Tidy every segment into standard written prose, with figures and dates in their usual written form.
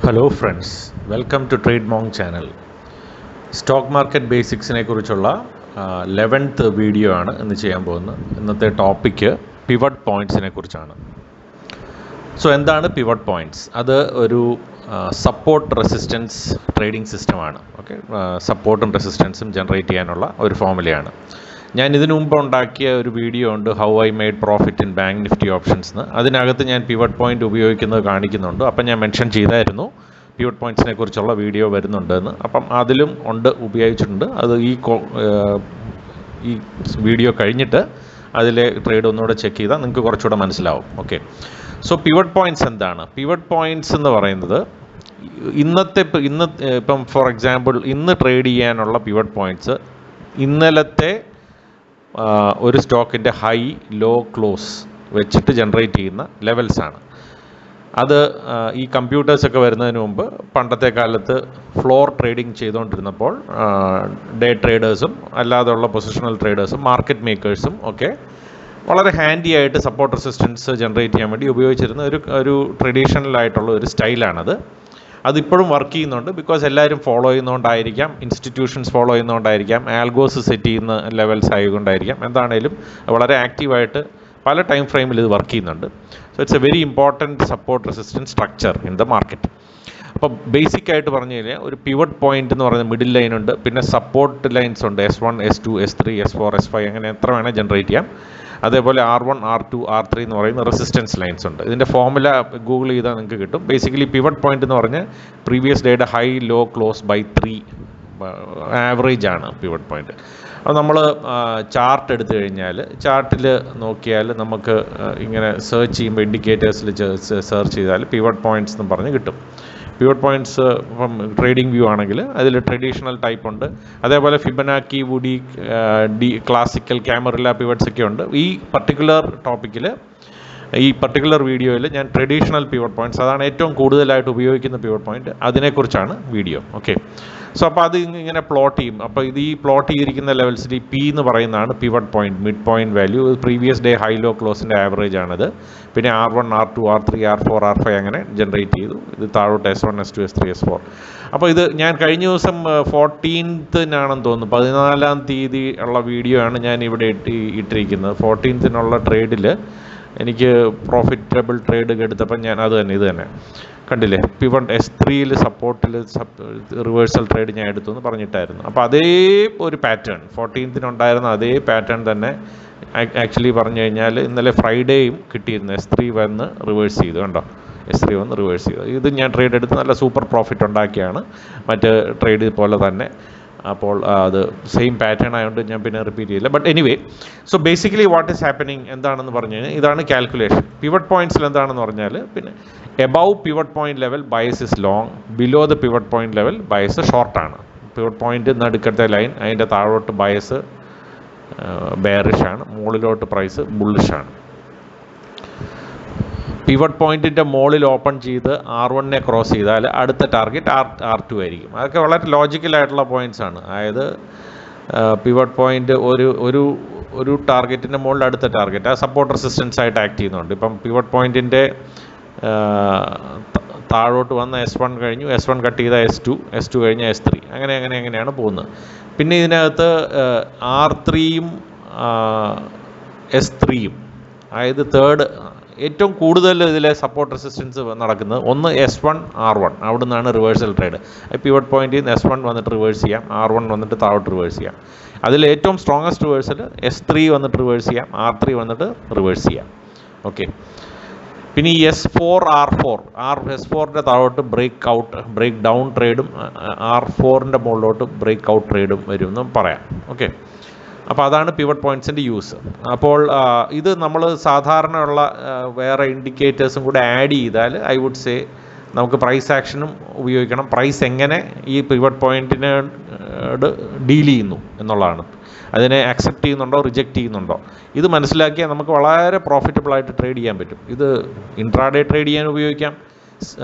Hello friends, welcome to trade mong channel. Stock market ബേസിക്സിനെ കുറിച്ചുള്ള 11th video ആണ് ഇന്ന് ചെയ്യാൻ പോകുന്നത്. ഇന്നത്തെ ടോപ്പിക്ക് പിവറ്റ് പോയിൻറ്റ്സിനെ കുറിച്ചാണ്. സോ എന്താണ് പിവറ്റ് പോയിൻറ്റ്സ്? അത് ഒരു സപ്പോർട്ട് റെസിസ്റ്റൻസ് ട്രേഡിംഗ് സിസ്റ്റമാണ്. ഓക്കെ, സപ്പോർട്ടും റെസിസ്റ്റൻസും ജനറേറ്റ് ചെയ്യാനുള്ള ഒരു ഫോർമുലയാണ്. ഞാൻ ഇതിനു മുമ്പ് ഉണ്ടാക്കിയ ഒരു വീഡിയോ ഉണ്ട്, how I made profit in bank Nifty options എന്ന്. അതിനകത്ത് ഞാൻ പിവറ്റ് പോയിൻ്റ് ഉപയോഗിക്കുന്നത് കാണിക്കുന്നുണ്ട്. അപ്പം ഞാൻ മെൻഷൻ ചെയ്തായിരുന്നു പിവറ്റ് പോയിൻറ്റ്സിനെ കുറിച്ചുള്ള വീഡിയോ വരുന്നുണ്ടെന്ന്. അപ്പം അതിലും ഉപയോഗിച്ചിട്ടുണ്ട്. അത് ഈ വീഡിയോ കഴിഞ്ഞിട്ട് അതിലെ ട്രേഡ് ഒന്നുകൂടെ ചെക്ക് ചെയ്താൽ നിങ്ങൾക്ക് കുറച്ചുകൂടെ മനസ്സിലാവും. ഓക്കെ, സോ പിവറ്റ് പോയിൻറ്റ്സ് എന്താണ്? പിവറ്റ് പോയിൻറ്റ്സ് എന്ന് പറയുന്നത് ഇപ്പം ഫോർ എക്സാമ്പിൾ ഇന്ന് ട്രേഡ് ചെയ്യാനുള്ള പിവറ്റ് പോയിൻറ്റ്സ് ഇന്നലത്തെ ഒരു സ്റ്റോക്കിൻ്റെ ഹൈ ലോ ക്ലോസ് വെച്ചിട്ട് ജനറേറ്റ് ചെയ്യുന്ന ലെവൽസാണ്. അത് ഈ കമ്പ്യൂട്ടേഴ്സൊക്കെ വരുന്നതിന് മുമ്പ് പണ്ടത്തെ കാലത്ത് ഫ്ലോർ ട്രേഡിംഗ് ചെയ്തുകൊണ്ടിരുന്നപ്പോൾ ഡേ ട്രേഡേഴ്സും അല്ലാതെയുള്ള പൊസിഷണൽ ട്രേഡേഴ്സും മാർക്കറ്റ് മേക്കേഴ്സും ഒക്കെ വളരെ ഹാൻഡി ആയിട്ട് സപ്പോർട്ട് റെസിസ്റ്റൻസ് ജനറേറ്റ് ചെയ്യാൻ വേണ്ടി ഉപയോഗിച്ചിരുന്ന ഒരു ട്രഡീഷണൽ ആയിട്ടുള്ള ഒരു സ്റ്റൈലാണത്. അതിപ്പോഴും വർക്ക് ചെയ്യുന്നുണ്ട്. ബിക്കോസ് എല്ലാവരും ഫോളോ ചെയ്യുന്നതുകൊണ്ടായിരിക്കാം, ഇൻസ്റ്റിറ്റ്യൂഷൻസ് ഫോളോ ചെയ്യുന്നതുകൊണ്ടായിരിക്കാം, ആൽഗോസ് സെറ്റ് ചെയ്യുന്ന ലെവൽസ് ആയതുകൊണ്ടായിരിക്കാം, എന്താണേലും വളരെ ആക്റ്റീവായിട്ട് പല ടൈം ഫ്രെയിമിൽ ഇത് വർക്ക് ചെയ്യുന്നുണ്ട്. So it's A very important support resistance structure in the market. അപ്പോൾ ബേസിക് ആയിട്ട് പറഞ്ഞു കഴിഞ്ഞാൽ ഒരു പിവറ്റ് പോയിന്റ് എന്ന് പറയുന്ന മിഡിൽ ലൈൻ ഉണ്ട്, പിന്നെ സപ്പോർട്ട് ലൈൻസ് ഉണ്ട്, S1, S2, S3, S4, S5 അങ്ങനെ എത്ര വേണേൽ ജനറേറ്റ് ചെയ്യാം. അതേപോലെ R1, R2, R3 എന്ന് പറയുന്ന റെസിസ്റ്റൻസ് ലൈൻസ് ഉണ്ട്. ഇതിൻ്റെ ഫോർമുല ഗൂഗിൾ ചെയ്താൽ നിങ്ങൾക്ക് കിട്ടും. ബേസിക്കലി പിവറ്റ് പോയിന്റ് എന്ന് പറഞ്ഞാൽ പ്രീവിയസ് ഡേയുടെ high low close by 3 average ആണ് പിവറ്റ് പോയിന്റ്. അപ്പോൾ നമ്മൾ ചാർട്ട് എടുത്തു കഴിഞ്ഞാൽ ചാർട്ടിൽ നോക്കിയാൽ നമുക്ക് ഇങ്ങനെ സെർച്ച് ചെയ്യുമ്പോൾ ഇൻഡിക്കേറ്റേഴ്സിൽ സെർച്ച് ചെയ്താൽ പിവറ്റ് പോയിൻറ്റ്സ് എന്ന് പറഞ്ഞ് കിട്ടും. പിവറ്റ് പോയിൻറ്റ്സ് ഇപ്പം ട്രേഡിംഗ് വ്യൂ ആണെങ്കിൽ അതിൽ ട്രഡീഷണൽ ടൈപ്പ് ഉണ്ട്, അതേപോലെ ഫിബനാക്കി, വുഡി, ക്ലാസിക്കൽ, ക്യാമറില്ല പിവറ്റ്സ് ഒക്കെ ഉണ്ട്. ഈ പർട്ടിക്കുലർ ടോപ്പിക്കിൽ ഈ പർട്ടിക്കുലർ വീഡിയോയിൽ ഞാൻ ട്രഡീഷണൽ പിവറ്റ് പോയിൻറ്റ്സ്, അതാണ് ഏറ്റവും കൂടുതലായിട്ട് ഉപയോഗിക്കുന്ന പിവറ്റ് പോയിൻറ്റ്, അതിനെക്കുറിച്ചാണ് വീഡിയോ. ഓക്കെ, സോ അപ്പോൾ അത് ഇങ്ങനെ പ്ലോട്ട് ചെയ്യും. അപ്പോൾ ഇത് ഈ പ്ലോട്ട് ചെയ്തിരിക്കുന്ന ലെവൽസിൽ ഈ പി എന്ന് പറയുന്നതാണ് pivot point, mid point value. Previous day high low ക്ലോസിൻ്റെ ആവറേജ് ആണിത്. പിന്നെ R1, R2, R3, R4, R5 അങ്ങനെ ജനറേറ്റ് ചെയ്തു. ഇത് താഴോട്ട് S1, S2, S3, S4. അപ്പോൾ ഇത് ഞാൻ കഴിഞ്ഞ ദിവസം 14th തോന്നുന്നു, 14-ാം തീയതി ഉള്ള വീഡിയോ ആണ് ഞാൻ ഇവിടെ ഇട്ടിരിക്കുന്നത്. 14th ട്രേഡിൽ എനിക്ക് പ്രോഫിറ്റബിൾ ട്രേഡ് എടുത്തപ്പോൾ ഞാൻ ഇത് തന്നെ കണ്ടില്ലേ, പിവറ്റ് S3 സപ്പോർട്ടിൽ റിവേഴ്സൽ ട്രേഡ് ഞാൻ എടുത്തു എന്ന് പറഞ്ഞിട്ടായിരുന്നു. അപ്പോൾ അതേ ഒരു പാറ്റേൺ 14th ഉണ്ടായിരുന്ന അതേ പാറ്റേൺ തന്നെ ആക്ച്വലി പറഞ്ഞു കഴിഞ്ഞാൽ ഇന്നലെ ഫ്രൈഡേയും കിട്ടിയിരുന്നു. S3 വന്ന് റിവേഴ്സ് ചെയ്തു, കണ്ടോ, S3 വന്ന് റിവേഴ്സ് ചെയ്തു. ഇത് ഞാൻ ട്രേഡ് എടുത്ത് നല്ല സൂപ്പർ പ്രോഫിറ്റ് ഉണ്ടാക്കിയാണ്, മറ്റ് ട്രേഡ് പോലെ തന്നെ. അപ്പോൾ അത് സെയിം പാറ്റേൺ ആയതുകൊണ്ട് ഞാൻ പിന്നെ റിപ്പീറ്റ് ചെയ്യില്ല. But anyway, so basically what is happening എന്താണെന്ന് പറഞ്ഞു കഴിഞ്ഞാൽ ഇതാണ് കാൽക്കുലേഷൻ. പിവറ്റ് പോയിൻറ്റ്സിൽ എന്താണെന്ന് പറഞ്ഞാൽ പിന്നെ above pivot point level bias is long, below the pivot point level bias ഷോർട്ടാണ്. പിവറ്റ് പോയിൻറ്റ് നടുക്കത്തെ ലൈൻ, അതിൻ്റെ താഴോട്ട് ബയസ് ബെയറിഷ് ആണ്, മുകളിലോട്ട് പ്രൈസ് ബുള്ളിഷ് ആണ്. പിവറ്റ് പോയിൻറ്റിൻ്റെ മുകളിൽ ഓപ്പൺ ചെയ്ത് R1 ക്രോസ് ചെയ്താൽ അടുത്ത ടാർഗറ്റ് R2 ആയിരിക്കും. അതൊക്കെ വളരെ ലോജിക്കലായിട്ടുള്ള പോയിൻറ്റ്സ് ആണ്. അതായത് പിവറ്റ് പോയിൻറ്റ് ഒരു ടാർഗറ്റിൻ്റെ മുകളിൽ അടുത്ത ടാർഗറ്റ് ആ സപ്പോർട്ട് റെസിസ്റ്റൻസ് ആയിട്ട് ആക്ട് ചെയ്യുന്നുണ്ട്. ഇപ്പം പിവറ്റ് പോയിൻറ്റിൻ്റെ താഴോട്ട് വന്ന S1 കഴിഞ്ഞു, S1 കട്ട് ചെയ്ത S2 കഴിഞ്ഞ S3, അങ്ങനെയാണ് പോകുന്നത്. പിന്നെ ഇതിനകത്ത് R3യും S3യും, അതായത് തേർഡ് ഏറ്റവും കൂടുതൽ ഇതിലെ സപ്പോർട്ട് റെസിസ്റ്റൻസ് നടക്കുന്നത് ഒന്ന് S1, R1, അവിടെ നിന്നാണ് റിവേഴ്സൽ ട്രേഡ്. പിവറ്റ് പോയിൻറ്റിൽ നിന്ന് S1 വന്നിട്ട് റിവേഴ്സ് ചെയ്യാം, R1 വന്നിട്ട് താഴോട്ട് റിവേഴ്സ് ചെയ്യാം. അതിൽ ഏറ്റവും സ്ട്രോങ്ങസ്റ്റ് റിവേഴ്സൽ S3 വന്നിട്ട് റിവേഴ്സ് ചെയ്യാം, R3 വന്നിട്ട് റിവേഴ്സ് ചെയ്യാം. ഓക്കെ, പിന്നെ ഈ S4, S4ൻ്റെ താഴോട്ട് ബ്രേക്ക് ഡൗൺ ട്രേഡും R4ൻ്റെ മുകളിലോട്ട് ബ്രേക്ക് ഔട്ട് ട്രേഡും വരും എന്ന് പറയാം. ഓക്കെ, അപ്പോൾ അതാണ് പിവറ്റ് പോയിൻറ്റ്സിൻ്റെ യൂസ്. അപ്പോൾ ഇത് നമ്മൾ സാധാരണ ഉള്ള വേറെ ഇൻഡിക്കേറ്റേഴ്സും കൂടെ ആഡ് ചെയ്താൽ ഐ വുഡ് സേ നമുക്ക് പ്രൈസ് ആക്ഷനും ഉപയോഗിക്കണം. പ്രൈസ് എങ്ങനെ ഈ പിവറ്റ് പോയിൻറ്റിനെ ഡീൽ ചെയ്യുന്നു എന്നുള്ളതാണ്. അതിനെ അക്സെപ്റ്റ് ചെയ്യുന്നുണ്ടോ, റിജക്റ്റ് ചെയ്യുന്നുണ്ടോ, ഇത് മനസ്സിലാക്കിയാൽ നമുക്ക് വളരെ പ്രോഫിറ്റബിളായിട്ട് ട്രേഡ് ചെയ്യാൻ പറ്റും. ഇത് ഇൻട്രാഡേ ട്രേഡ് ചെയ്യാൻ ഉപയോഗിക്കാം,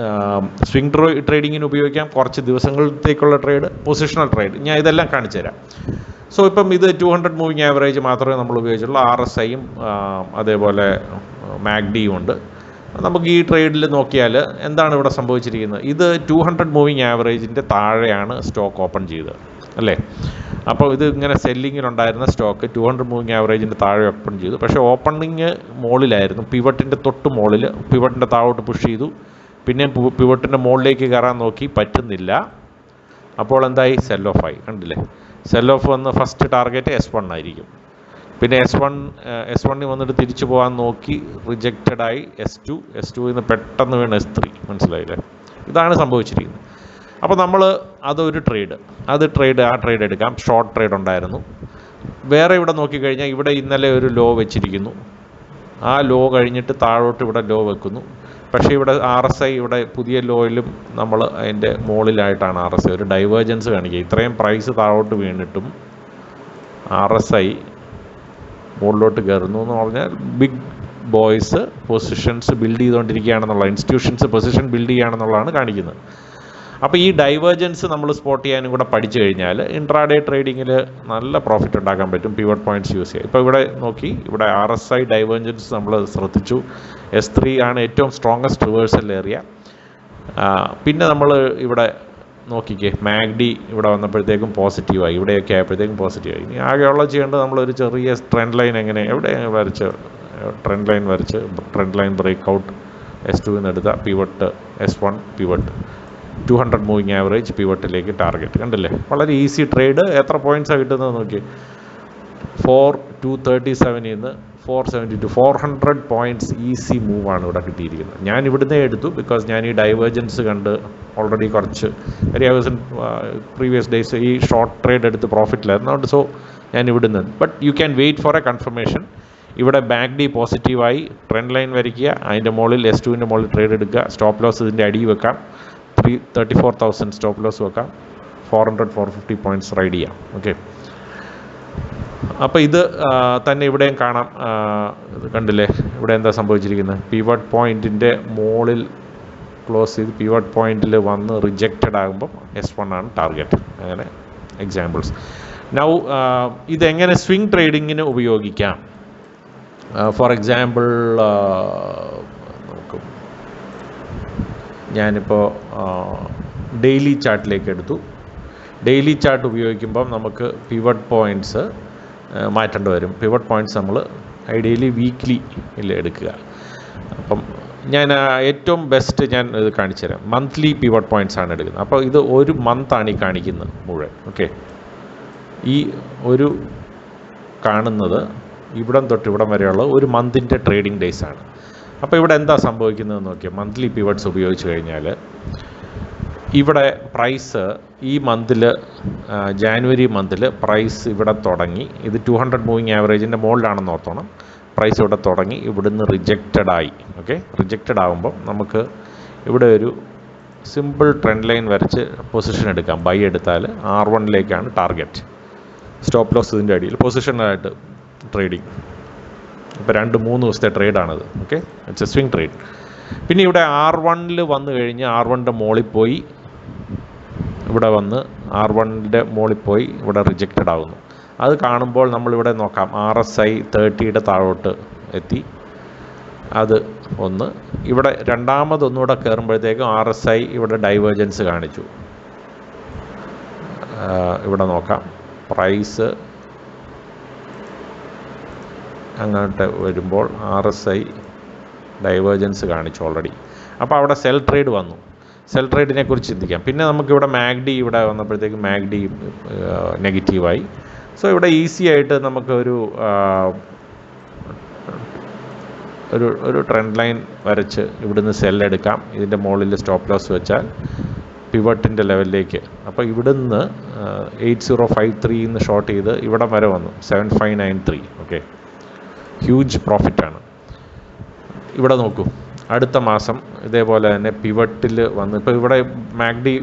സ്വിംഗ് ട്രേഡിങ്ങിന് ഉപയോഗിക്കാം, കുറച്ച് ദിവസങ്ങളത്തേക്കുള്ള ട്രേഡ്, പൊസിഷണൽ ട്രേഡ്, ഞാൻ ഇതെല്ലാം കാണിച്ചു തരാം. സോ ഇപ്പം ഇത് 200 മൂവിങ് ആവറേജ് മാത്രമേ നമ്മൾ ഉപയോഗിച്ചുള്ളൂ. RSIയും അതേപോലെ MACD ഉണ്ട്. നമുക്ക് ഈ ട്രേഡിൽ നോക്കിയാൽ എന്താണ് ഇവിടെ സംഭവിച്ചിരിക്കുന്നത്? ഇത് 200 മൂവിങ് ആവറേജിൻ്റെ താഴെയാണ് സ്റ്റോക്ക് ഓപ്പൺ ചെയ്തത് അല്ലേ? അപ്പോൾ ഇത് ഇങ്ങനെ സെല്ലിങ്ങിലുണ്ടായിരുന്ന സ്റ്റോക്ക് 200 മൂവിങ് ആവറേജിൻ്റെ താഴെ ഓപ്പൺ ചെയ്തു. പക്ഷേ ഓപ്പണിങ് മുകളിലായിരുന്നു, പിവട്ടിൻ്റെ തൊട്ട് മുകളിൽ. പിവട്ടിൻ്റെ താഴോട്ട് പുഷ് ചെയ്തു, പിന്നെ പിവട്ടിൻ്റെ മുകളിലേക്ക് കയറാൻ നോക്കി, പറ്റുന്നില്ല. അപ്പോൾ എന്തായി? സെൽ ഓഫ് ആയി. കണ്ടില്ലേ? സെൽ ഓഫ് വന്ന് ഫസ്റ്റ് ടാർഗറ്റ് S1 ആയിരിക്കും. പിന്നെ S1 വന്നിട്ട് തിരിച്ചു പോകാൻ നോക്കി, റിജക്റ്റഡായി S2 നിന്ന് പെട്ടെന്ന് വീണ് S3. മനസ്സിലായില്ലേ? ഇതാണ് സംഭവിച്ചിരിക്കുന്നത്. അപ്പോൾ നമ്മൾ അതൊരു ആ ട്രേഡ് എടുക്കാം. ഷോർട്ട് ട്രേഡ് ഉണ്ടായിരുന്നു. വേറെ ഇവിടെ നോക്കിക്കഴിഞ്ഞാൽ ഇവിടെ ഇന്നലെ ഒരു ലോ വെച്ചിരിക്കുന്നു. ആ ലോ കഴിഞ്ഞിട്ട് താഴോട്ട് ഇവിടെ ലോ വെക്കുന്നു. പക്ഷേ ഇവിടെ RSI ഇവിടെ പുതിയ ലോയിലും നമ്മൾ അതിൻ്റെ മുകളിലായിട്ടാണ് RSI ഒരു ഡൈവേർജൻസ് കാണിക്കുക. ഇത്രയും പ്രൈസ് താഴോട്ട് വീണിട്ടും RSI മുകളിലോട്ട് കയറുന്നു എന്ന് പറഞ്ഞാൽ ബിഗ് ബോയ്സ് പൊസിഷൻസ് ബിൽഡ് ചെയ്തുകൊണ്ടിരിക്കുകയാണെന്നുള്ള, ഇൻസ്റ്റിറ്റ്യൂഷൻസ് പൊസിഷൻ ബിൽഡ് ചെയ്യുകയാണെന്നുള്ളതാണ് കാണിക്കുന്നത്. അപ്പോൾ ഈ ഡൈവേർജൻസ് നമ്മൾ സ്പോട്ട് ചെയ്യാനും കൂടെ പഠിച്ചു കഴിഞ്ഞാൽ ഇൻട്രാഡേ ട്രേഡിങ്ങിൽ നല്ല പ്രോഫിറ്റ് ഉണ്ടാക്കാൻ പറ്റും. പിവട്ട് പോയിൻറ്റ്സ് യൂസ് ചെയ്യുക. ഇപ്പോൾ ഇവിടെ നോക്കി, ഇവിടെ RSI ഡൈവേർജൻസ് നമ്മൾ ശ്രദ്ധിച്ചു. S3 ആണ് ഏറ്റവും സ്ട്രോങ്ങസ്റ്റ് റിവേഴ്സൽ ഏരിയ. പിന്നെ നമ്മൾ ഇവിടെ നോക്കിക്കേ, മാഗ്ഡി ഇവിടെ വന്നപ്പോഴത്തേക്കും പോസിറ്റീവായി, ഇവിടെയൊക്കെ ആയപ്പോഴത്തേക്കും പോസിറ്റീവായി. ഇനി ആകെയുള്ള ചെയ്യേണ്ടത് നമ്മളൊരു ചെറിയ ട്രെൻഡ് ലൈൻ എങ്ങനെ എവിടെ ട്രെൻഡ് ലൈൻ ബ്രേക്ക്ഔട്ട് S2 നിന്ന് എടുത്ത pivot S1 pivot 200 moving average പിവട്ടിലേക്ക് ടാർഗറ്റ്. കണ്ടില്ലേ? വളരെ ഈസി ട്രേഡ്. എത്ര പോയിൻറ്റ്സാണ് കിട്ടുന്നത് നോക്കി. 237 നിന്ന് 472, 400 പോയിൻറ്റ്സ് ഈസി മൂവാണ് ഇവിടെ കിട്ടിയിരിക്കുന്നത്. ഞാൻ ഇവിടുന്ന് എടുത്തു, ബിക്കോസ് ഞാൻ ഈ ഡൈവേർജൻസ് കണ്ട് ഓൾറെഡി കുറച്ച് പ്രീവിയസ് ഡേയ്സ് ഈ ഷോർട്ട് ട്രേഡ് എടുത്ത് പ്രോഫിറ്റിലായിരുന്നു. അതുകൊണ്ട് സോ ഞാൻ ഇവിടുന്ന്. But you can wait for a confirmation. ഇവിടെ ബാക്ക് പോസിറ്റീവായി ട്രെൻഡ് ലൈൻ വരയ്ക്കുക, അതിൻ്റെ മുകളിൽ S2ൻ്റെ മുകളിൽ ട്രേഡ് എടുക്കുക. സ്റ്റോപ്പ് ലോസ് ഇതിൻ്റെ അടി വെക്കാം. 34,000 സ്റ്റോപ്പ് ലോസ് വെക്കാം. 400-450 പോയിൻറ്റ്സ് റൈഡ് ചെയ്യാം. ഓക്കെ, അപ്പോൾ ഇത് തന്നെ ഇവിടെയും കാണാം. കണ്ടില്ലേ? ഇവിടെ എന്താ സംഭവിച്ചിരിക്കുന്നത്? പിവട്ട് പോയിൻറ്റിൻ്റെ മുകളിൽ ക്ലോസ് ചെയ്ത് പിവട്ട് പോയിൻറ്റിൽ വന്ന് റിജക്റ്റഡ് ആകുമ്പം S1 ആണ് ടാർഗറ്റ്. അങ്ങനെ എക്സാമ്പിൾസ്. നൗ ഇതെങ്ങനെ സ്വിംഗ് ട്രേഡിങ്ങിന് ഉപയോഗിക്കാം? ഫോർ എക്സാമ്പിൾ നോക്കും, ഞാനിപ്പോൾ ഡെയിലി ചാർട്ടിലേക്ക് എടുത്തു. ഡെയിലി ചാർട്ട് ഉപയോഗിക്കുമ്പം നമുക്ക് പിവട്ട് പോയിൻറ്റ്സ് മാറ്റേണ്ടി വരും. പിവട്ട് പോയിൻറ്റ്സ് നമ്മൾ ഐഡിയലി വീക്ക്ലിയിൽ എടുക്കുക. അപ്പം ഞാൻ ഏറ്റവും ബെസ്റ്റ് ഞാൻ ഇത് കാണിച്ചു തരാം. മന്ത്ലി പിവട്ട് പോയിൻറ്റ്സ് ആണ് എടുക്കുന്നത്. അപ്പോൾ ഇത് ഒരു മന്താണ് ഈ കാണിക്കുന്നത് മുഴുവൻ. ഓക്കെ, ഈ ഒരു കാണുന്നത് ഇവിടം തൊട്ട് ഇവിടം വരെയുള്ള ഒരു മന്തിൻ്റെ ട്രേഡിംഗ് ഡേയ്സ് ആണ്. അപ്പോൾ ഇവിടെ എന്താ സംഭവിക്കുന്നതെന്ന് നോക്കിയാൽ, മന്ത്ലി പിവട്ട്സ് ഉപയോഗിച്ച് കഴിഞ്ഞാൽ ഇവിടെ പ്രൈസ് ഈ മന്തിൽ, ജാനുവരി മന്തിൽ പ്രൈസ് ഇവിടെ തുടങ്ങി. ഇത് 200 മൂവിങ് ആവറേജിൻ്റെ മുകളിലാണെന്ന് ഓർത്തോണം. പ്രൈസ് ഇവിടെ തുടങ്ങി, ഇവിടുന്ന് റിജക്റ്റഡായി. ഓക്കെ, റിജക്റ്റഡ് ആകുമ്പോൾ നമുക്ക് ഇവിടെ ഒരു സിമ്പിൾ ട്രെൻഡ് ലൈൻ വരച്ച് പൊസിഷൻ എടുക്കാം. ബൈ എടുത്താൽ R1ലേക്കാണ് ടാർഗറ്റ്. സ്റ്റോപ്പ് ലോസ് ഇതിൻ്റെ അടിയിൽ. പൊസിഷനായിട്ട് ട്രേഡിങ്. ഇപ്പോൾ 2-3 ദിവസത്തെ ട്രേഡാണത്. Okay, it's a swing trade. പിന്നെ ഇവിടെ R1ൽ വന്നു കഴിഞ്ഞ് R1ൻ്റെ മുകളിൽ പോയി, ഇവിടെ വന്ന് R1ൻ്റെ മുകളിൽ പോയി ഇവിടെ റിജക്റ്റഡ് ആകുന്നു. അത് കാണുമ്പോൾ നമ്മളിവിടെ നോക്കാം, RSI 30യുടെ താഴോട്ട് എത്തി. അത് ഒന്ന്. ഇവിടെ രണ്ടാമതൊന്നുകൂടെ കയറുമ്പോഴത്തേക്കും RSI ഇവിടെ ഡൈവേർജൻസ് കാണിച്ചു. ഇവിടെ നോക്കാം, പ്രൈസ് അങ്ങോട്ട് വരുമ്പോൾ RSI ഡൈവേർജൻസ് കാണിച്ചു ഓൾറെഡി. അപ്പോൾ അവിടെ സെൽ ട്രേഡ് വന്നു. സെൽ ട്രേഡിനെ കുറിച്ച് ചിന്തിക്കാം. പിന്നെ നമുക്കിവിടെ മാഗ്ഡി ഇവിടെ വന്നപ്പോഴത്തേക്ക് മാഗ്ഡി നെഗറ്റീവായി. സോ ഇവിടെ ഈസി ആയിട്ട് നമുക്ക് ഒരു ട്രെൻഡ് ലൈൻ വരച്ച് ഇവിടുന്ന് സെൽ എടുക്കാം. ഇതിൻ്റെ മുകളിൽ സ്റ്റോപ്പ് ലോസ് വെച്ചാൽ പിവട്ടിൻ്റെ ലെവലിലേക്ക്. അപ്പോൾ ഇവിടുന്ന് 8053 നിന്ന് ഷോർട്ട് ചെയ്ത് ഇവിടം വരെ വന്നു 7593. ഓക്കെ, ഹ്യൂജ് പ്രോഫിറ്റാണ്. ഇവിടെ നോക്കൂ, അടുത്ത മാസം ഇതേപോലെ തന്നെ പിവട്ടിൽ വന്ന്, ഇപ്പോൾ ഇവിടെ മാഗ്ഡി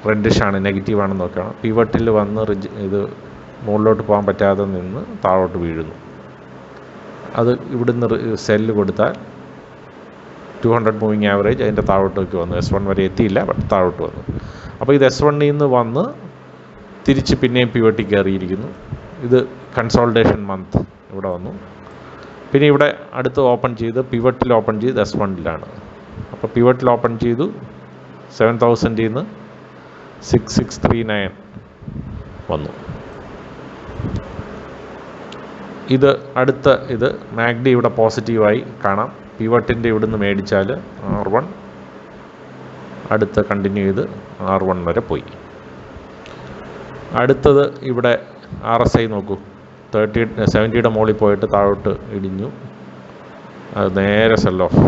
റെഡിഷാണ്, നെഗറ്റീവാണെന്ന് നോക്കുകയാണ്. പിവട്ടിൽ വന്ന് ഇത് മുകളിലോട്ട് പോകാൻ പറ്റാതെ നിന്ന് താഴോട്ട് വീഴുന്നു. അത് ഇവിടുന്ന് സെല്ല് കൊടുത്താൽ 200 മൂവിങ് ആവറേജ് അതിൻ്റെ താഴോട്ടേക്ക് വന്നു. S1 വരെ എത്തിയില്ല, ബട്ട് താഴോട്ട് വന്നു. അപ്പോൾ ഇത് S1ൽ നിന്ന് വന്ന് തിരിച്ച് പിന്നെയും പിവട്ടിൽ കയറിയിരിക്കുന്നു. ഇത് കൺസോൾട്ടേഷൻ മന്ത് ഇവിടെ വന്നു. പിന്നെ ഇവിടെ അടുത്ത് ഓപ്പൺ ചെയ്ത് പിവറ്റിൽ ഓപ്പൺ ചെയ്ത് S1-ലാണ്. അപ്പോൾ പിവറ്റിൽ ഓപ്പൺ ചെയ്തു 7000 നിന്ന് 6639 വന്നു. ഇത് അടുത്ത ഇത് MACD ഇവിടെ പോസിറ്റീവായി കാണാം. പിവറ്റിൻ്റെ ഇവിടുന്ന് മേടിച്ചാൽ R1 അടുത്ത് കണ്ടിന്യൂ ചെയ്ത് R1 വരെ പോയി. അടുത്തത് ഇവിടെ RSI നോക്കൂ, 70യുടെ മുകളിൽ പോയിട്ട് താഴോട്ട് ഇടിഞ്ഞു. അത് നേരെ സെൽ ഓഫ്.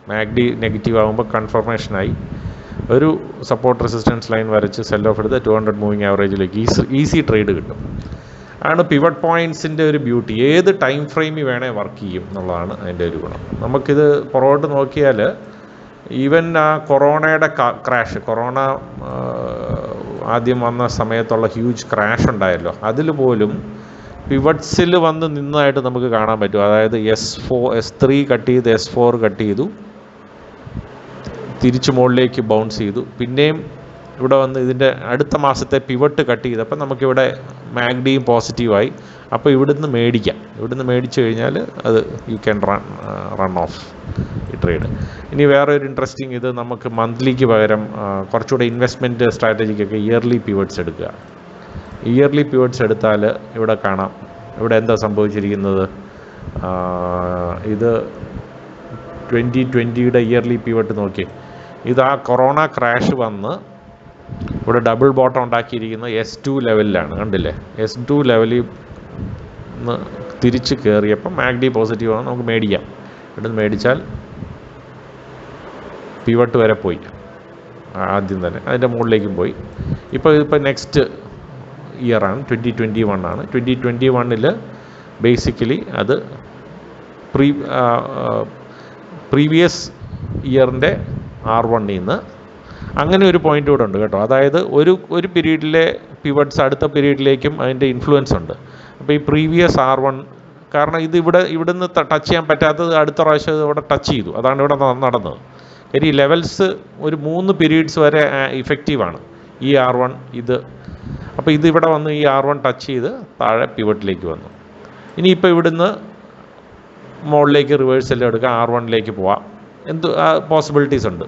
MACD നെഗറ്റീവ് ആകുമ്പോൾ കൺഫർമേഷനായി ഒരു സപ്പോർട്ട് റെസിസ്റ്റൻസ് ലൈൻ വരച്ച് സെൽ ഓഫ് എടുത്ത് 200 മൂവിങ് ആവറേജിലേക്ക് ഈസി ട്രേഡ് കിട്ടും. ആണ് പിവറ്റ് പോയിൻറ്റ്സിൻ്റെ ഒരു ബ്യൂട്ടി. ഏത് ടൈം ഫ്രെയിമിൽ വേണേൽ വർക്ക് ചെയ്യും എന്നുള്ളതാണ് അതിൻ്റെ ഒരു ഗുണം. നമുക്കിത് പുറകോട്ട് നോക്കിയാൽ ഈവൻ ആ കൊറോണയുടെ ക്രാഷ്, കൊറോണ ആദ്യം വന്ന സമയത്തുള്ള ഹ്യൂജ് ക്രാഷ് ഉണ്ടായല്ലോ, അതിൽ പോലും പിവറ്റ്സിൽ വന്ന് നിന്നതായിട്ട് നമുക്ക് കാണാൻ പറ്റും. അതായത് S3 കട്ട് ചെയ്ത് S4 കട്ട് ചെയ്തു, തിരിച്ച് മുകളിലേക്ക് ബൗൺസ് ചെയ്തു, പിന്നെയും ഇവിടെ വന്ന് ഇതിൻ്റെ അടുത്ത മാസത്തെ പിവറ്റ് കട്ട് ചെയ്തപ്പോൾ നമുക്കിവിടെ MACDയും പോസിറ്റീവായി. അപ്പോൾ ഇവിടുന്ന് മേടിക്കാം. ഇവിടുന്ന് മേടിച്ചു കഴിഞ്ഞാൽ അത് യു ക്യാൻ റൺ ഓഫ് ഈ ട്രേഡ്. ഇനി വേറെ ഒരു ഇൻട്രസ്റ്റിംഗ് ഇത്, നമുക്ക് മന്ത്ലിക്ക് പകരം കുറച്ചുകൂടെ ഇൻവെസ്റ്റ്മെൻറ്റ് സ്ട്രാറ്റജിക്കൊക്കെ ഇയർലി പിവറ്റ്സ് എടുക്കുക. ഇയർലി പിവറ്റ്സ് എടുത്താൽ ഇവിടെ കാണാം ഇവിടെ എന്താ സംഭവിച്ചിരിക്കുന്നത്. ഇത് 2020യുടെ ഇയർലി പിവറ്റ് നോക്കി. ഇത് ആ കൊറോണ ക്രാഷ് വന്ന് ഇവിടെ ഡബിൾ ബോട്ടം ഉണ്ടാക്കിയിരിക്കുന്ന S2 ലെവലിലാണ്, കണ്ടില്ലേ? S2 ലെവലിൽ നിന്ന് തിരിച്ച് കയറിയപ്പം MACD പോസിറ്റീവ് ആണ്, നമുക്ക് മേടിക്കാം. ഇവിടുന്ന് മേടിച്ചാൽ പിവറ്റ് വരെ പോയി, ആദ്യം തന്നെ അതിൻ്റെ മുകളിലേക്കും പോയി. ഇപ്പോൾ നെക്സ്റ്റ് ഇയറാണ് 2021 ആണ്. 2021 ബേസിക്കലി അത് പ്രീവിയസ് ഇയറിൻ്റെ R1 നിന്ന് അങ്ങനെ ഒരു പോയിൻ്റ് കൂടെ ഉണ്ട് കേട്ടോ. അതായത് ഒരു പീരീഡിലെ പിവറ്റ്സ് അടുത്ത പീരീഡിലേക്കും അതിൻ്റെ ഇൻഫ്ലുവൻസ് ഉണ്ട്. അപ്പോൾ ഈ പ്രീവിയസ് R1, കാരണം ഇത് ഇവിടുന്ന് ടച്ച് ചെയ്യാൻ പറ്റാത്തത് അടുത്ത പ്രാവശ്യം ഇവിടെ ടച്ച് ചെയ്തു, അതാണ് ഇവിടെ നടന്നത്. കാര്യം ഈ ലെവൽസ് ഒരു 3 പീരീഡ്സ് വരെ ഇഫക്റ്റീവാണ് ഈ R1 ഇത്. അപ്പോൾ ഇതിവിടെ വന്ന് ഈ R1 ടച്ച് ചെയ്ത് താഴെ പിവറ്റിലേക്ക് വന്നു. ഇനിയിപ്പോൾ ഇവിടുന്ന് മുകളിലേക്ക് റിവേഴ്സെല്ലാം എടുക്കാം, R1ലേക്ക് പോവാം. പോസിബിലിറ്റീസ് ഉണ്ട്.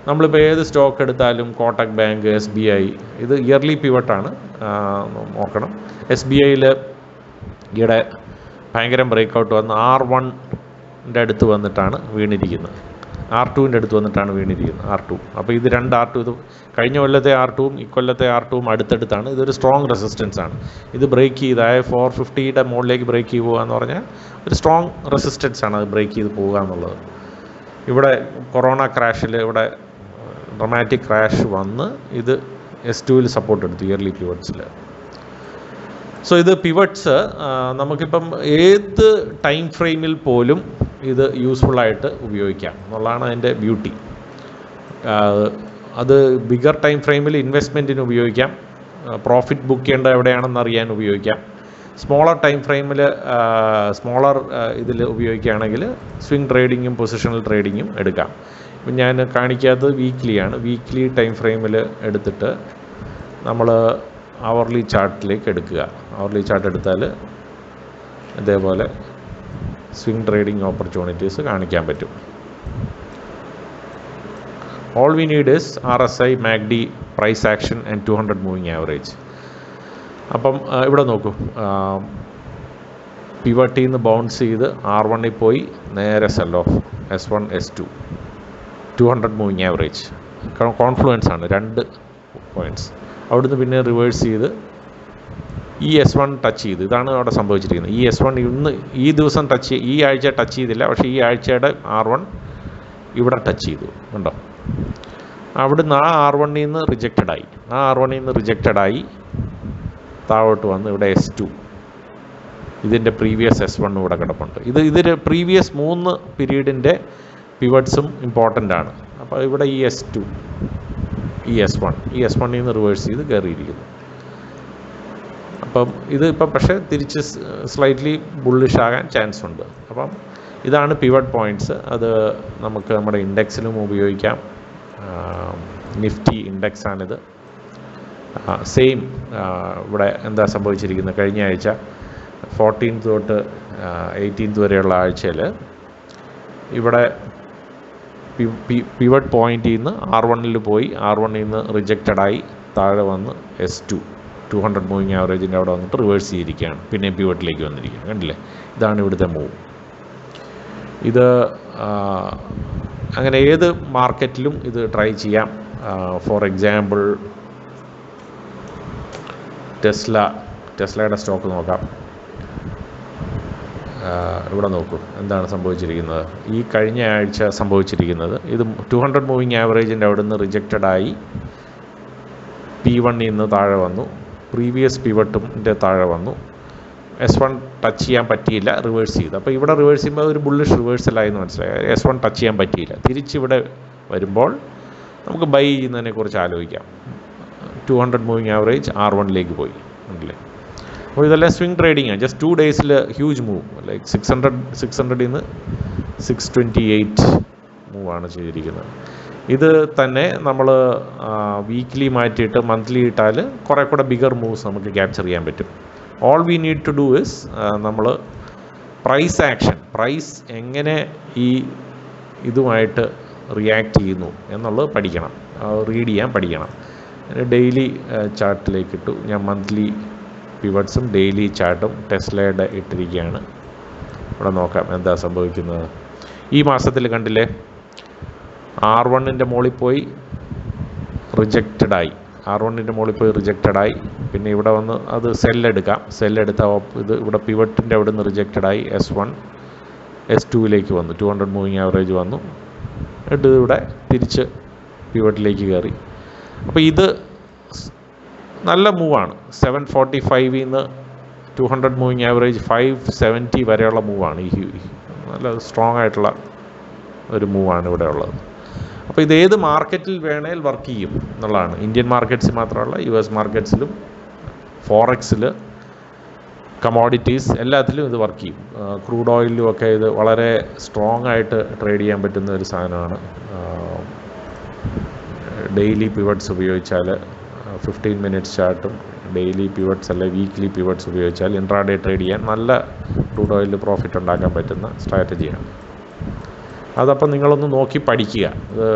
നമ്മളിപ്പോൾ ഏത് സ്റ്റോക്ക് എടുത്താലും കോട്ടക് ബാങ്ക്, SBI, ഇത് ഇയർലി പിവട്ടാണ്, നോക്കണം. SBIയിൽ ഈയിടെ ഭയങ്കര ബ്രേക്കൗട്ട് വന്ന് R1ൻ്റെ അടുത്ത് വന്നിട്ടാണ് വീണിരിക്കുന്നത്, R2ൻ്റെ അടുത്ത് വന്നിട്ടാണ് വീണിരിക്കുന്നത്, R2. അപ്പോൾ ഇത് രണ്ട് R2, ഇത് കഴിഞ്ഞ കൊല്ലത്തെ R2ഉം ഇക്കൊല്ലത്തെ R2ഉം അടുത്തടുത്താണ്. ഇതൊരു സ്ട്രോങ് റെസിസ്റ്റൻസ് ആണ്. ഇത് ബ്രേക്ക് ചെയ്താൽ 450യുടെ മുകളിലേക്ക് ബ്രേക്ക് ചെയ്ത് പോകുക എന്ന് പറഞ്ഞാൽ ഒരു സ്ട്രോങ് റെസിസ്റ്റൻസ് ആണ് അത് ബ്രേക്ക് ചെയ്ത് പോകുക എന്നുള്ളത്. ഇവിടെ കൊറോണ ക്രാഷിൽ ഇവിടെ ഡ്രമാറ്റിക് ക്രാഷ് വന്ന് ഇത് S2ൽ സപ്പോർട്ട് എടുത്തു ഇയർലി പിവറ്റ്സിൽ. സോ ഇത് പിവറ്റ്സ് നമുക്കിപ്പം ഏത് ടൈം ഫ്രെയിമിൽ പോലും ഇത് യൂസ്ഫുള്ളായിട്ട് ഉപയോഗിക്കാം എന്നുള്ളതാണ് അതിൻ്റെ ബ്യൂട്ടി. അത് ബിഗർ ടൈം ഫ്രെയിമിൽ ഇൻവെസ്റ്റ്മെൻറ്റിന് ഉപയോഗിക്കാം, പ്രോഫിറ്റ് ബുക്ക് ചെയ്യേണ്ട എവിടെയാണെന്ന് അറിയാൻ ഉപയോഗിക്കാം. സ്മോളർ ടൈം ഫ്രെയിമിൽ സ്മോളർ ഇതിൽ ഉപയോഗിക്കുകയാണെങ്കിൽ സ്വിംഗ് ട്രേഡിങ്ങും പൊസിഷണൽ ട്രേഡിങ്ങും എടുക്കാം. ഇപ്പം ഞാൻ കാണിക്കാത്തത് വീക്ക്ലിയാണ്. വീക്ക്ലി ടൈം ഫ്രെയിമിൽ എടുത്തിട്ട് നമ്മൾ അവർലി ചാർട്ടിലേക്ക് എടുക്കുക. അവർലി ചാർട്ട് എടുത്താൽ ഇതേപോലെ സ്വിംഗ് ട്രേഡിംഗ് ഓപ്പർച്യൂണിറ്റീസ് കാണിക്കാൻ പറ്റും. All we need is RSI, MACD, price action and 200 moving average. അപ്പം ഇവിടെ നോക്കൂ, പിവറ്റിൽ നിന്ന് ബൗൺസ് ചെയ്ത് R1ൽ പോയി നേരെ cell of S1, S2, 200 moving average confluence ആണ്, 2 പോയിൻറ്റ്സ്. അവിടുന്ന് പിന്നെ റിവേഴ്സ് ചെയ്ത് ഈ S1 ടച്ച് ചെയ്ത്, ഇതാണ് അവിടെ സംഭവിച്ചിരിക്കുന്നത്. ഈ S1 ഈ ദിവസം ഈ ആഴ്ച ടച്ച് ചെയ്തില്ല, പക്ഷേ ഈ ആഴ്ചയുടെ R1 ഇവിടെ ടച്ച് ചെയ്തു, കണ്ടോ? അവിടുന്ന് ആ R1ൽ നിന്ന് റിജക്റ്റഡായി താഴോട്ട് വന്ന് ഇവിടെ S2, ഇതിൻ്റെ പ്രീവിയസ് S1 ഇവിടെ കിടപ്പുണ്ട്. ഇതിൽ പ്രീവിയസ് 3 പീരീഡിൻ്റെ പിവറ്റ്സും ഇമ്പോർട്ടൻ്റ് ആണ്. അപ്പോൾ ഇവിടെ ഈ S2, ഈ S1ൽ നിന്ന് റിവേഴ്സ് ചെയ്ത് കയറിയിരിക്കുന്നു. അപ്പം ഇത് ഇപ്പം പക്ഷേ തിരിച്ച് സ്ലൈറ്റ്ലി ബുള്ളിഷ് ആകാൻ ചാൻസ് ഉണ്ട്. അപ്പം ഇതാണ് പിവറ്റ് പോയിൻറ്റ്സ്. അത് നമുക്ക് നമ്മുടെ ഇൻഡെക്സിലും ഉപയോഗിക്കാം. നിഫ്റ്റി ഇൻഡെക്സാണിത്. സെയിം ഇവിടെ എന്താ സംഭവിച്ചിരിക്കുന്നത്, കഴിഞ്ഞ ആഴ്ച 14th തൊട്ട് 18th വരെയുള്ള ആഴ്ചയിൽ ഇവിടെ പിവറ്റ് പോയിന്റിൽ നിന്ന് R1 പോയി R1 നിന്ന് റിജക്റ്റഡായി താഴെ വന്ന് S2 200 മൂവിങ് ആവറേജിൻ്റെ അവിടെ വന്നിട്ട് റിവേഴ്സ് ചെയ്തിരിക്കുകയാണ്. പിന്നെ പിവറ്റിലേക്ക് വന്നിരിക്കുകയാണ്. കണ്ടില്ലേ, ഇതാണ് ഇവിടുത്തെ മൂവ്. ഇത് അങ്ങനെ ഏത് മാർക്കറ്റിലും ഇത് ട്രൈ ചെയ്യാം. ഫോർ എക്സാമ്പിൾ ടെസ്ലയുടെ സ്റ്റോക്ക് നോക്കാം. ഇവിടെ നോക്കൂ എന്താണ് സംഭവിച്ചിരിക്കുന്നത്. ഈ കഴിഞ്ഞ ആഴ്ച സംഭവിച്ചിരിക്കുന്നത് ഇത് 200 മൂവിങ് ആവറേജിൻ്റെ അവിടെ നിന്ന് റിജക്റ്റഡായി P1 നിന്ന് താഴെ വന്നു, പ്രീവിയസ് പിവട്ടിൻ്റെ താഴെ വന്നു, S1 ടച്ച് ചെയ്യാൻ പറ്റിയില്ല, റിവേഴ്സ് ചെയ്തു. അപ്പോൾ ഇവിടെ റിവേഴ്സ് ചെയ്യുമ്പോൾ ഒരു ബുള്ളിഷ് റിവേഴ്സലായെന്ന് മനസ്സിലായി. S1 ടച്ച് ചെയ്യാൻ പറ്റിയില്ല. തിരിച്ചിവിടെ വരുമ്പോൾ നമുക്ക് ബൈ ചെയ്യുന്നതിനെക്കുറിച്ച് ആലോചിക്കാം. 200 മൂവിങ് ആവറേജ് R1 പോയി ഉണ്ടല്ലേ. അപ്പോൾ ഇതെല്ലാം സ്വിംഗ് ട്രേഡിംഗ് ആണ്. ജസ്റ്റ് 2 ഡേയ്സിൽ ഹ്യൂജ് മൂവ്, ലൈക്ക് 600 നിന്ന് 628 മൂവാണ് ചെയ്തിരിക്കുന്നത്. ഇത് തന്നെ നമ്മൾ വീക്ക്ലി മാറ്റിയിട്ട് മന്ത്ലി ഇട്ടാൽ കുറേ കൂടെ ബിഗർ മൂവ്സ് നമുക്ക് ക്യാപ്ചർ ചെയ്യാൻ പറ്റും. All we need to do is നമ്മൾ പ്രൈസ് ആക്ഷൻ, പ്രൈസ് എങ്ങനെ ഈ ഇതുമായിട്ട് റിയാക്ട് ചെയ്യുന്നു എന്നുള്ളത് പഠിക്കണം, റീഡ് ചെയ്യാൻ പഠിക്കണം. ഡെയിലി ചാർട്ടിലേക്ക് ഇട്ടു ഞാൻ. മന്ത്ലി പിവറ്റ്സും ഡെയിലി ചാർട്ടും ടെസ്ലയുടെ ഇട്ടിരിക്കുകയാണ്. ഇവിടെ നോക്കാം എന്താ സംഭവിക്കുന്നത്. ഈ മാസത്തിൽ കണ്ടില്ലേ, R1 മുകളിൽ പോയി റിജക്റ്റഡായി, പിന്നെ ഇവിടെ വന്ന് അത് സെല്ലെടുക്കാം. സെല്ലെടുത്ത ഇത് ഇവിടെ പിവറ്റിൻ്റെ അവിടെ നിന്ന് റിജക്റ്റഡായി S1 S2 വന്നു, 200 മൂവിങ് ആവറേജ് വന്നു. എന്നിട്ട് ഇവിടെ തിരിച്ച് പിവറ്റിലേക്ക് കയറി. അപ്പോൾ ഇത് നല്ല മൂവാണ്. 745 നിന്ന് 200 മൂവിങ് ആവറേജ് 570 വരെയുള്ള മൂവാണ്. ഈ നല്ല സ്ട്രോങ് ആയിട്ടുള്ള ഒരു മൂവാണ് ഇവിടെ ഉള്ളത്. അപ്പോൾ ഇത് ഏത് മാർക്കറ്റിൽ വേണേൽ വർക്ക് ചെയ്യും എന്നുള്ളതാണ്. ഇന്ത്യൻ മാർക്കറ്റ്സിൽ മാത്രമല്ല, US മാർക്കറ്റ്സിലും ഫോറക്സിൽ, കമോഡിറ്റീസ് എല്ലാത്തിലും ഇത് വർക്ക് ചെയ്യും. ക്രൂഡ് ഓയിലും ഒക്കെ ഇത് വളരെ സ്ട്രോങ് ആയിട്ട് ട്രേഡ് ചെയ്യാൻ പറ്റുന്ന ഒരു സാധനമാണ്. ഡെയിലി പിവറ്റ്സ് ഉപയോഗിച്ചാൽ 15 മിനിറ്റ്സ് ചാർട്ടും ഡെയിലി പിവറ്റ്സ് അല്ലെ വീക്ക്ലി പിവറ്റ്സ് ഉപയോഗിച്ചാൽ ഇൻട്രാഡേ ട്രേഡ് ചെയ്യാൻ നല്ല ക്രൂഡ് ഓയിലിൽ പ്രോഫിറ്റ് ഉണ്ടാക്കാൻ പറ്റുന്ന സ്ട്രാറ്റജിയാണ്. അതപ്പം നിങ്ങളൊന്ന് നോക്കി പഠിക്കുക. ഇത്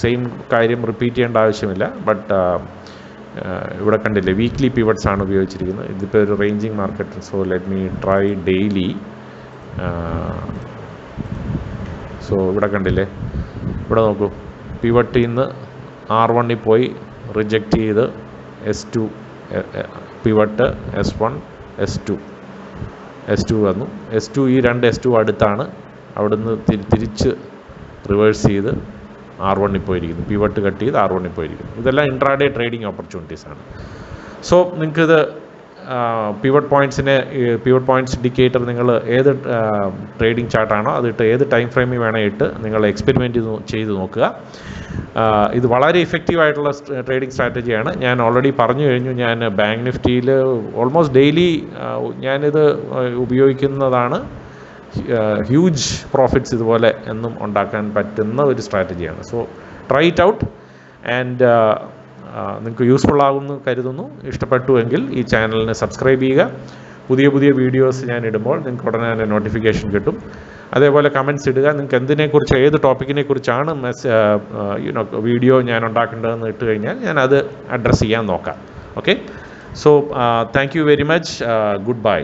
സെയിം കാര്യം റിപ്പീറ്റ് ചെയ്യേണ്ട ആവശ്യമില്ല. ബട്ട് ഇവിടെ കണ്ടില്ലേ, വീക്ക്ലി പിവറ്റ്സ് ആണ് ഉപയോഗിച്ചിരിക്കുന്നത്. ഇതിപ്പോൾ ഒരു ranging market. So let me try daily. So ഇവിടെ കണ്ടില്ലേ, ഇവിടെ നോക്കൂ, പിവറ്റിൽ നിന്ന് R1 പോയി റിജക്റ്റ് ചെയ്ത് S2 പിവറ്റ് S1 S2 വന്നു. S2 ഈ രണ്ട് S2 അടുത്താണ്. അവിടുന്ന് തിരിച്ച് റിവേഴ്സ് ചെയ്ത് R1 പോയിരിക്കുന്നു. പിവറ്റ് കട്ട് ചെയ്ത് R1 പോയിരിക്കുന്നു. ഇതെല്ലാം ഇൻട്രാഡേ ട്രേഡിംഗ് ഓപ്പർച്യൂണിറ്റീസാണ്. സോ നിങ്ങൾക്കിത് പിവറ്റ് പോയിൻറ്റ്സ് ഇൻഡിക്കേറ്റർ നിങ്ങൾ ഏത് ട്രേഡിംഗ് ചാർട്ടാണോ അതിട്ട് ഏത് ടൈം ഫ്രെയിമിൽ വേണേൽ ഇട്ട് നിങ്ങൾ എക്സ്പെരിമെൻറ്റ് ചെയ്ത് നോക്കുക. ഇത് വളരെ ഇഫക്റ്റീവായിട്ടുള്ള ട്രേഡിംഗ് സ്ട്രാറ്റജിയാണ്. ഞാൻ ഓൾറെഡി പറഞ്ഞു കഴിഞ്ഞു. ഞാൻ ബാങ്ക് നിഫ്റ്റിയിൽ ഓൾമോസ്റ്റ് ഡെയിലി ഞാനിത് ഉപയോഗിക്കുന്നതാണ്. ഹ്യൂജ് പ്രോഫിറ്റ്സ് ഇതുപോലെ എന്നും ഉണ്ടാക്കാൻ പറ്റുന്ന ഒരു സ്ട്രാറ്റജിയാണ്. So try it out and നിങ്ങൾക്ക് യൂസ്ഫുൾ ആകുമെന്ന് കരുതുന്നു. ഇഷ്ടപ്പെട്ടുവെങ്കിൽ ഈ ചാനലിന് സബ്സ്ക്രൈബ് ചെയ്യുക. പുതിയ വീഡിയോസ് ഞാൻ ഇടുമ്പോൾ നിങ്ങൾക്ക് ഉടനെ തന്നെ നോട്ടിഫിക്കേഷൻ കിട്ടും. അതേപോലെ കമൻറ്റ്സ് ഇടുക. നിങ്ങൾക്ക് എന്തിനെക്കുറിച്ച്, ഏത് ടോപ്പിക്കിനെ കുറിച്ചാണ് വീഡിയോ ഞാൻ ഉണ്ടാക്കേണ്ടതെന്ന് ഇട്ട് കഴിഞ്ഞാൽ ഞാൻ അത് അഡ്രസ്സ് ചെയ്യാൻ നോക്കാം. Okay, so thank you very much. Good bye.